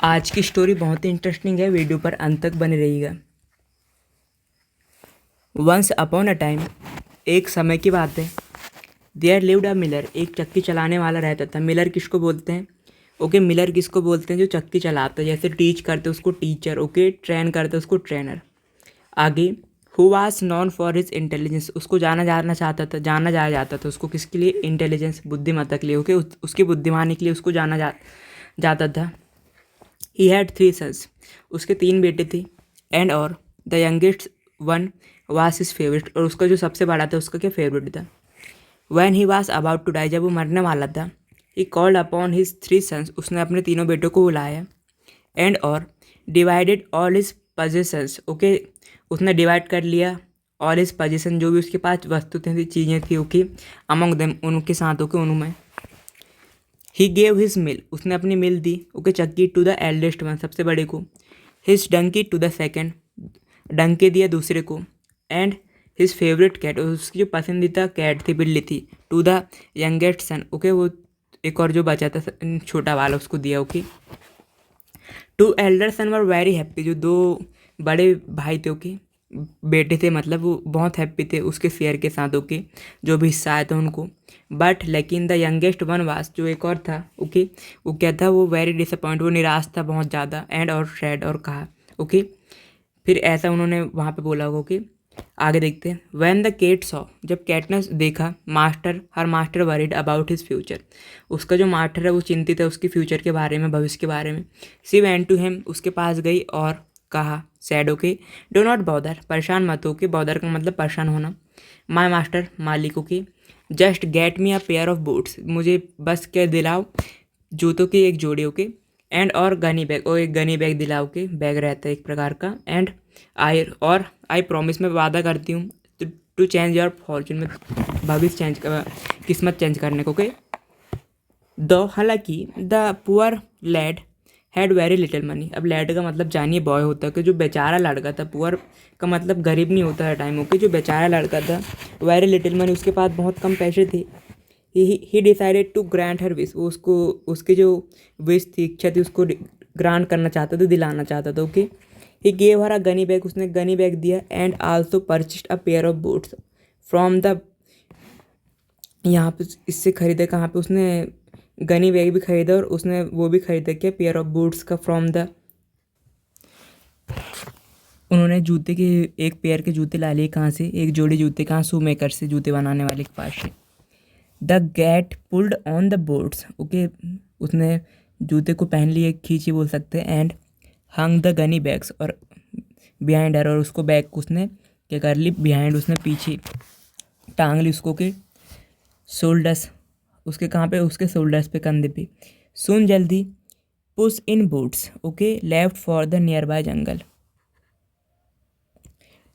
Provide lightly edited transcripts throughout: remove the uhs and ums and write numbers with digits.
आज की स्टोरी बहुत ही इंटरेस्टिंग है, वीडियो पर अंत तक बने रहिएगा। वंस अपॉन अ टाइम, एक समय की बात है, देयर लिव्ड अ मिलर, एक चक्की चलाने वाला रहता था। मिलर किसको बोलते हैं? ओके, मिलर किसको बोलते हैं? जो चक्की चलाता है। जैसे टीच करते उसको टीचर, ओके, ट्रेन करते उसको ट्रेनर। आगे, who was non for his intelligence, उसको जाना जाया जाता था उसको किसके लिए? इंटेलिजेंस, बुद्धिमत्ता के लिए। ओके, उसकी बुद्धिमानी के लिए उसको जाता था। ही हैड 3 सन्स, उसके 3 बेटे थे। एंड और the youngest one was his favourite, और उसका जो सबसे बड़ा था उसका क्या फेवरेट था। When he was about to die, जब वो मरने वाला था, he called upon his 3 sons, उसने अपने तीनों बेटों को बुलाया। एंड और divided all his possessions, okay, उसने डिवाइड कर लिया ऑल हिज पजेशन, जो भी उसके पास वस्तु थी, चीज़ें थी, ओके, अमंग देम, उनके साथ, ओके, उनमें। ही गेव हिज मिल, उसने अपनी मिल दी, ओके, चक्की, टू द एल्डेस्ट वन, सबसे बड़े को। His donkey to the second, donkey दिया दूसरे को। एंड हिज फेवरेट कैट, उसकी जो पसंदीदा कैट थी, बिल्ली थी, to the youngest son, okay, वो एक और जो बचा था छोटा वाला उसको दिया, okay. Two elder son were very happy, जो दो बड़े भाई थे, ओके, बेटे थे, मतलब वो बहुत हैप्पी थे उसके शेयर के साथ, ओके, जो भी हिस्सा आया था उनको। बट लेकिन द यंगेस्ट वन वास, जो एक और था, ओके, वो क्या था? वो वेरी डिसअपॉइंट, वो निराश था बहुत ज़्यादा। एंड और सैड, और कहा, ओके, फिर ऐसा उन्होंने वहाँ पे बोला होगा, ओके। आगे देखते हैं। वैन द केट सॉ, जब कैट ने देखा, master her master worried about his future, उसका जो मास्टर है वो चिंतित है उसके फ्यूचर के बारे में, भविष्य के बारे में। सी वैन टू हिम, उसके पास गई और कहा, sad, okay, do not bother, परेशान मत हो, के बॉदर का मतलब परेशान होना। माई मास्टर, मालिक, okay, just get me a pair of boots, मुझे बस क्या दिलाओ, जूतों की एक जोड़ी, ओके। एंड और गनी बैग, और एक गनी बैग दिलाओ, के बैग रहता है एक प्रकार का। एंड आई प्रॉमिस, मैं वादा करती हूँ, टू चेंज योर फॉर्चून, में भविष्य किस्मत चेंज करने को, ओके। दो हालांकि the poor lad had very little money, अब लैड का मतलब जानिए बॉय होता है, कि जो बेचारा लड़का था, पुअर का मतलब गरीब नहीं होता है टाइम, ओके, जो बेचारा लड़का था, वेरी लिटिल मनी, उसके पास बहुत कम पैसे थे। He decided to grant her wish, वो उसको उसकी जो विश थी, इच्छा थी, उसको ग्रांट करना चाहता था, दिलाना चाहता था, okay. He gave her a gunny bag, उसने गनी बैग दिया। And also purchased a pair of boots from the, यहाँ पे इससे खरीदा, कहाँ पे? उसने गनी बैग भी खरीदा और उसने वो भी खरीदा, क्या? पेयर ऑफ बूट्स का, फ्रॉम द, उन्होंने जूते के एक पेयर के जूते ला लिए, कहाँ से? एक जोड़ी जूते, कहाँ? शू मेकर से, जूते बनाने वाले के पास से। The cat pulled on the boots, okay, उसने जूते को पहन लिए, खींची बोल सकते हैं। And hung the gunny bags, और बिहाइंड हर, और उसको बैग को उसने क्या कर ली? बिहाइंड, उसने पीछे टांग ली उसको, के शोल्डर्स, उसके कहाँ पे? उसके शोल्डर्स पे, कंधे पे। सुन जल्दी, push in boots, okay, left for the near by jungle.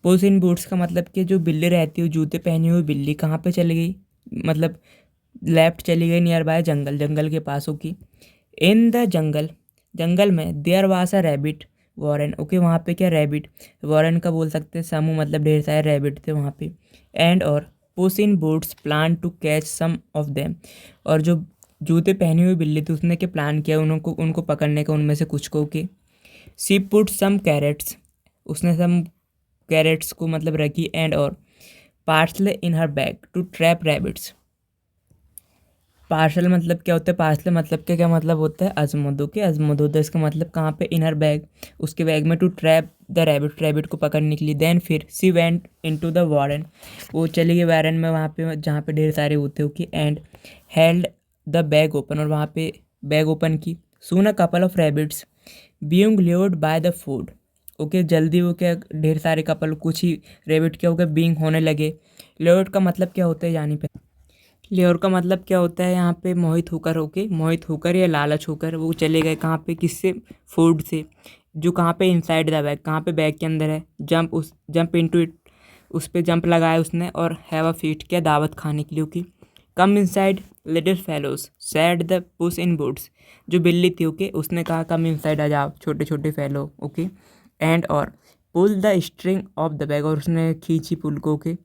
Push in boots का मतलब कि जो बिल्ली रहती है, जूते पहनी हुई बिल्ली कहाँ पे चली गई? मतलब लेफ्ट चली गई नियर बाय जंगल, जंगल के पास, ओके। इन द जंगल, जंगल में, there was a rabbit warren, okay, वहाँ पे क्या? रैबिट, वॉरेन का बोल सकते हैं समूह, मतलब ढेर सारे रैबिट थे वहाँ पे। एंड और puss in boots plan to catch some of them, और जो जूते पहनी हुई बिल्ली थी उसने क्या प्लान किया? उनको पकड़ने का, उनमें से कुछ को, okay. She put some carrots, उसने सम कैरेट्स को मतलब रखी। एंड और parcel in her bag to trap rabbits, parcel मतलब क्या होता है? पार्सल मतलब क्या मतलब होता है? अजमोदो, के अजमोदो, इसका मतलब कहाँ पे? इनर बैग, उसके बैग में, to trap the rabbit, rabbit को पकड़ने के लिए। देन फिर she went into the warren, वो चली गई वारन में, वहाँ पे जहाँ पे ढेर सारे होते हो कि। And held the bag open, और वहाँ पे बैग ओपन की। Soon a couple of rabbits being lured by the food, okay, जल्दी वो क्या? ढेर सारे कपल, कुछ ही रैबिट क्या हो गए? बीइंग, होने लगे। ल्योर्ड का मतलब क्या होता है जानी पे? लेयर का मतलब क्या होता है यहाँ पे? मोहित होकर, ओके, मोहित होकर या लालच होकर वो चले गए, कहाँ पे? किससे? फूड से, जो कहाँ पे? इनसाइड द बैग, कहाँ पे? बैग के अंदर है। जंप इनटू इट, उस पर जंप लगाया उसने। और हैव अ फीट, क्या? दावत खाने के लिए, okay. Come inside little fellows sad the puss in Boots, जो बिल्ली थी, ओके, उसने कहा कम इनसाइड आ जाओ छोटे छोटे फेलो, ओके। एंड और pull the string of the bag, और उसने खींची पुल को, ओके।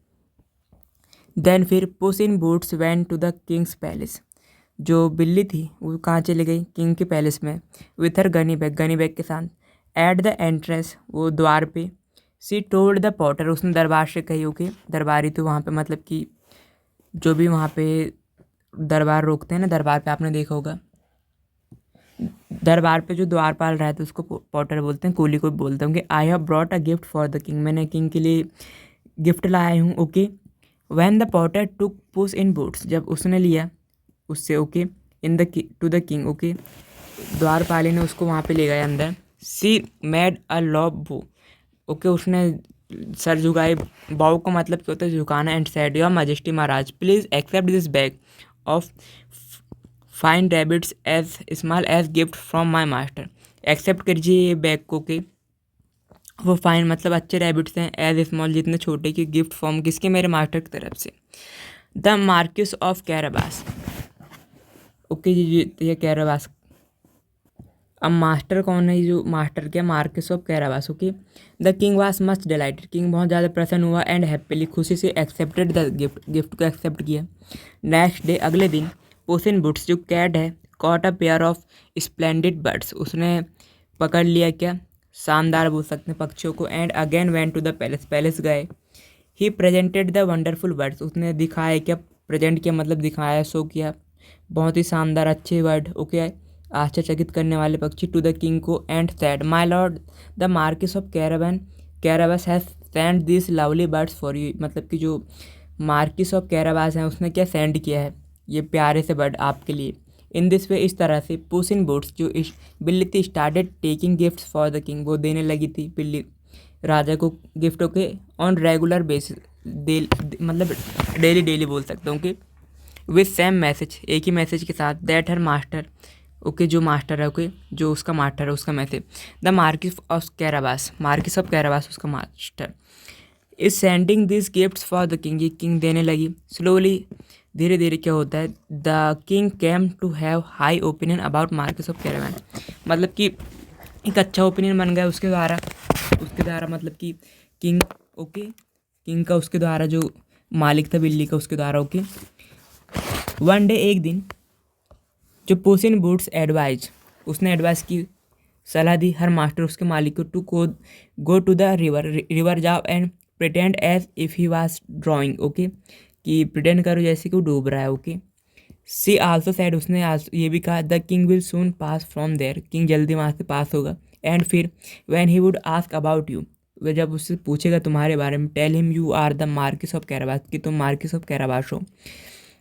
देन फिर Puss in Boots went to the king's palace, जो बिल्ली थी वो कहाँ चली गई, किंग के पैलेस में, विथ हर गनी बैग के साथ। एट द एंट्रेंस, वो द्वार पे, सी टोल्ड द पॉटर, उसने दरबार से कही, ओके दरबारी तो वहाँ पे मतलब कि जो भी वहाँ पे दरबार रोकते हैं ना, दरबार पे आपने देखा होगा, दरबार पे जो द्वारपाल रहते हैं उसको पॉटर बोलते हैं, कूली को बोलते हैं कि I have brought a gift for the king, मैंने किंग के लिए गिफ्ट लाया हूँ, okay. When the porter took Puss in Boots, जब उसने लिया उससे, okay, in the to the king, okay, द्वारपाली ने उसको वहाँ पे ले गया अंदर। She made a low bow, okay, उसने सर झुकाए, बाउ का मतलब क्या होता है, झुकाना, एंड सेड योर मैजेस्टी महाराज please accept this bag of fine rabbits as small as gift from my master, accept कीजिए ये बैग को कि वो फाइन मतलब अच्छे रैबिट्स हैं, एज स्मॉल जितने छोटे की गिफ्ट फॉर्म किसके, मेरे मास्टर की तरफ से। The Marquis of Carabas, okay जी, ये कैराबास, अब मास्टर कौन है, जो मास्टर क्या, Marquis of Carabas, okay. The king was much delighted, king बहुत ज़्यादा प्रसन्न हुआ, एंड हैप्पीली, खुशी से एक्सेप्टेड द गिफ्ट को एक्सेप्ट किया। नेक्स्ट डे, अगले दिन, पुस इन बूट्स, जो कैट है, caught a pair of splendid birds, उसने पकड़ लिया क्या, शानदार बोल सकते हैं पक्षियों को, and again went to the palace, palace गए। He presented the wonderful birds, उसने दिखाया क्या, प्रेजेंट किया मतलब दिखाया, शो किया, बहुत ही शानदार अच्छे वर्ड, ओके, आश्चर्यचकित करने वाले पक्षी, टू द किंग को, and said my lord the Marquis of Carabas has send this lovely birds for you, मतलब कि जो मार्किस ऑफ कैराबास हैं उसने क्या सेंड किया है ये प्यारे से बर्ड आपके लिए। इन दिस वे, इस तरह से, पुस इन बूट्स, जो बिल्ली थी, started taking gifts for the king, वो देने लगी थी बिल्ली राजा को गिफ्टों के, ऑन रेगुलर बेसिस, मतलब डेली बोल सकता हूँ कि विथ सेम मैसेज, एक ही मैसेज के साथ, दैट हर मास्टर, ओके, जो मास्टर है, ओके, जो उसका मास्टर है उसका message, the Marquis of Carabas, Marquis of Carabas उसका master, is sending this gifts for the king, ये किंग देने लगी। स्लोली, धीरे धीरे क्या होता है, the king came to have high opinion about Marquis of Carabas, मतलब कि एक अच्छा ओपिनियन बन गया उसके द्वारा मतलब कि किंग, ओके, किंग का उसके द्वारा जो मालिक था बिल्ली का उसके द्वारा, ओके। वन डे, एक दिन, जो पुस इन बूट्स एडवाइज, उसने एडवाइस की, सलाह दी हर मास्टर उसके मालिक को, to go to the river जाओ and pretend as if he was drowning, okay, कि प्रिटेंड करो जैसे कि वो डूब रहा है, ओके। सी आल्सो सैड, उसने ये भी कहा, the king will soon pass from there, king जल्दी वहाँ से पास होगा, एंड फिर when he would ask about you, वह जब उससे पूछेगा तुम्हारे बारे में, tell him you are the Marquis of Carabas, कि तुम मार्किस ऑफ कैराबास हो।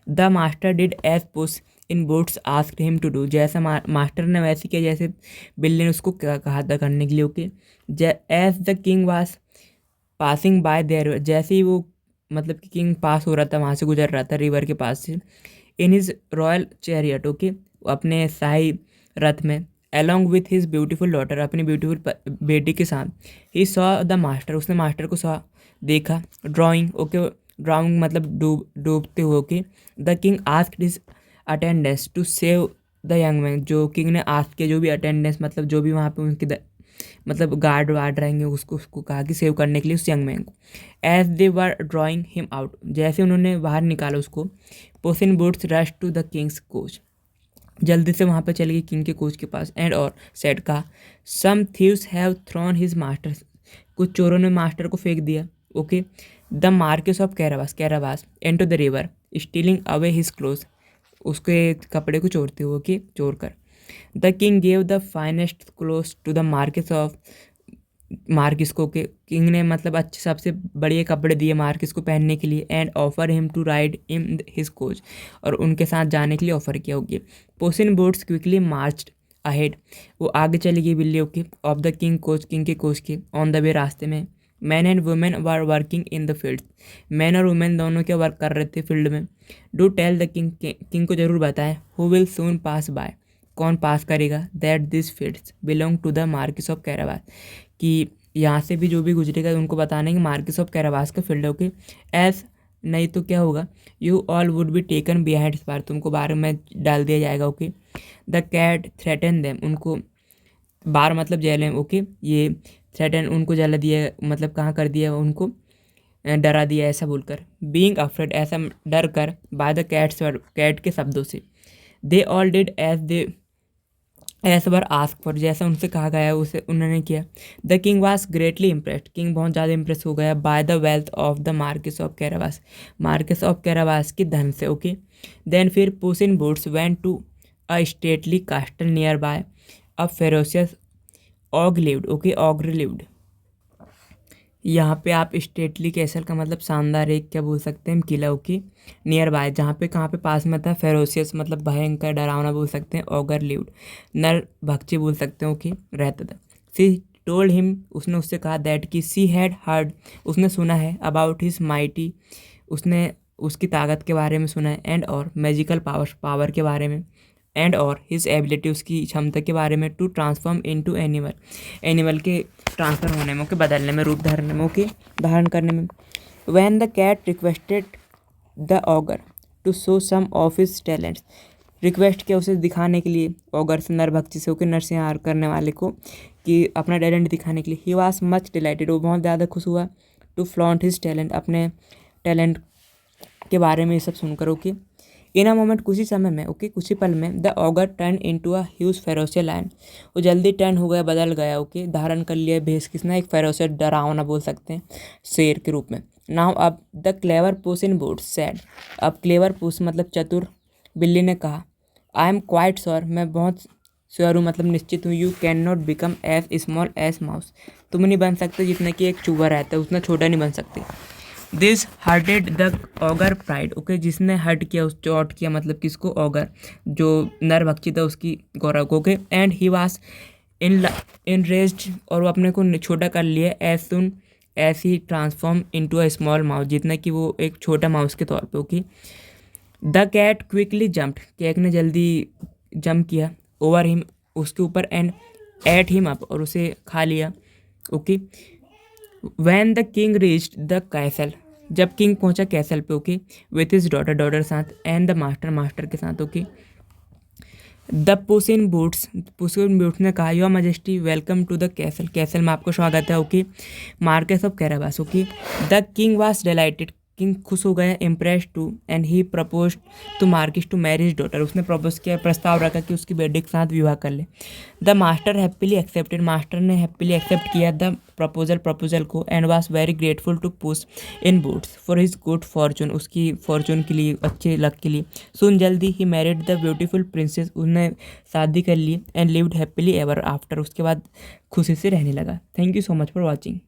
The master did as Puss in Boots asked him to do, जैसा मास्टर ने वैसे किया जैसे बिल्ली ने उसको कहा था करने के लिए, okay. As the king was passing by there, जैसे ही वो मतलब कि किंग पास हो रहा था, वहाँ से गुजर रहा था रिवर के पास से, in his royal chariot, okay, अपने शाही रथ में, along with his beautiful daughter, अपनी ब्यूटीफुल बेटी के साथ, ही सॉ द मास्टर, उसने मास्टर को सॉ देखा, ड्राइंग, ओके, ड्राइंग मतलब डूबते हुए, okay. The king asked his attendants to save the young man, जो किंग ने आस्क किया, जो भी अटेंडेंस मतलब जो भी वहाँ पे उनके मतलब गार्ड वार्ड रहेंगे, उसको कहा कि सेव करने के लिए उस यंग मैन को। As they were drawing him out, जैसे उन्होंने बाहर निकाला उसको, Puss in Boots rush to the king's coach, जल्दी से वहाँ पर चले गए किंग के कोच के पास, एंड और सेड कहा, some thieves have thrown his master, कुछ चोरों ने मास्टर को फेंक दिया, okay, the Marquis of Carabas and to the river, stealing away his cloth, उसके कपड़े को चोरते हुए, ओके, चोर कर। The king gave the finest cloth to the Marquis को, के किंग ने मतलब अच्छे सबसे बढ़िया कपड़े दिए मार्किस को पहनने के लिए, and offer him to ride in his coach, और उनके साथ जाने के लिए ऑफर किया, okay. Puss in boots quickly marched ahead, वो आगे चली गई बिल्ली, okay, of the king coach, king के कोच के, ऑन द वे, रास्ते में। Man and women were working in the field, man और वुमेन दोनों के वर्क कर रहे थे फील्ड में। Do tell the king, king को जरूर बताएं, who will soon pass by, कौन पास करेगा, that this fields belong to the Marquis of Carabas, कि यहाँ से भी जो भी गुजरेगा उनको बताना है कि मार्किस ऑफ कैराबास का फील्ड है, ओके। एज नहीं तो क्या होगा, you all would be taken behind bar, तुमको बार में डाल दिया जाएगा, okay. The cat threaten them, उनको बार मतलब जेल है, ओके, ये थ्रेटन उनको जला दिया मतलब कहाँ कर दिया, उनको डरा दिया ऐसा बोलकर, बीइंग अफ्रेड, ऐसा डर कर, बाय द कैट्स, कैट के शब्दों से, they all did as were ask for, जैसा उनसे कहा गया उसे उन्होंने किया। The king was greatly impressed, king बहुत ज़्यादा इम्प्रेस हो गया by the wealth of the Marquis of Carabas, Marquis of Carabas की धन से। ओके, देन फिर Puss in Boots went to a stately castle near by a ferocious ogre lived. Okay, ogre lived. यहाँ पे आप stately castle का मतलब शानदार एक क्या बोल सकते हैं किला। ओके, नियर बाय जहाँ पे कहाँ पे पास में था, फेरोशियस मतलब भयंकर डरावना बोल सकते हैं, ऑगर लिव्ड नर भक्षी बोल सकते हैं। ओके, रहता था। सी टोल्ड हिम, उसने उससे कहा दैट कि सी हैड हर्ड, उसने सुना है अबाउट हिज माइटी, उसने उसकी ताकत के बारे में सुना है, एंड और मैजिकल पावर के बारे में, एंड और हिज एबिलिटी उसकी क्षमता के बारे में, to transform into animal, animal के ट्रांसफर होने में, ओके बदलने में, रूप धारण में, ओके धारण करने में। When the cat requested the ogre to show some of his talents, request किया उसे दिखाने के लिए, ऑगर से नरभक्षी से, ओके नरसंहार करने वाले को, कि अपना टैलेंट दिखाने के लिए। ही वॉज मच डिलाइटेड, वो बहुत ज़्यादा खुश हुआ। टू फ्लॉन्ट हिज टैलेंट, अपने टैलेंट के बारे में ये सब सुनकर। ओके, इन अ मोमेंट, कुछ ही समय में, ओके कुछ ही पल में, the ogre turn into a huge ferocious lion, वो जल्दी टर्न हो गया, बदल गया। ओके, धारण कर लिया भेष किसना, एक फेरोशियल डरावना बोल सकते हैं शेर के रूप में। नाउ अब द क्लेवर पुस इन बूट्स सेड, अब क्लेवर पुस मतलब चतुर बिल्ली ने कहा, आई एम क्वाइट श्योर, मैं बहुत श्योर हूँ मतलब निश्चित हूँ, you can not become as small as mouse, तुम नहीं बन सकते जितना कि एक चूहा रहता है उतना छोटा नहीं बन सकते। This hurted the auger pride, okay जिसने हर्ट किया, उस चोट किया मतलब किसको, ऑगर जो नरभक्षी था उसकी गौरव को। Okay, and he was enraged, और वो अपने को छोटा कर लिया, as soon as he transform into a small mouse, जितना कि वो एक छोटा माउस के तौर पे। Okay, the cat quickly jumped, cat ने जल्दी जंप किया, ओवर हिम उसके ऊपर, एंड एट हिम अप, और उसे खा लिया। Okay, when the king reached the castle, जब किंग पहुंचा कैसल पे। ओके, विथ हिज डॉटर साथ, एंड द मास्टर के साथ। Okay, the puss in boots ने कहा, your majesty welcome to the castle, castle में आपको स्वागत है। Okay, marquis of Carabas. Okay, the king was delighted, king खुश हो गया, impress too, and he propose to marquis to marry his daughter, उसने प्रपोज किया, प्रस्ताव रखा कि उसकी बेटी के साथ विवाह कर ले। The master happily accepted, master ने हैप्पीली एक्सेप्ट किया द प्रपोजल को, and was very grateful to puss in boots for his good fortune, उसकी फॉर्चून के लिए, अच्छे लक के लिए। सुन जल्दी ही मैरिड द ब्यूटीफुल प्रिंसेस, उसने शादी कर ली, and lived happily ever after, उसके बाद खुशी से रहने लगा। Thank you so much for watching.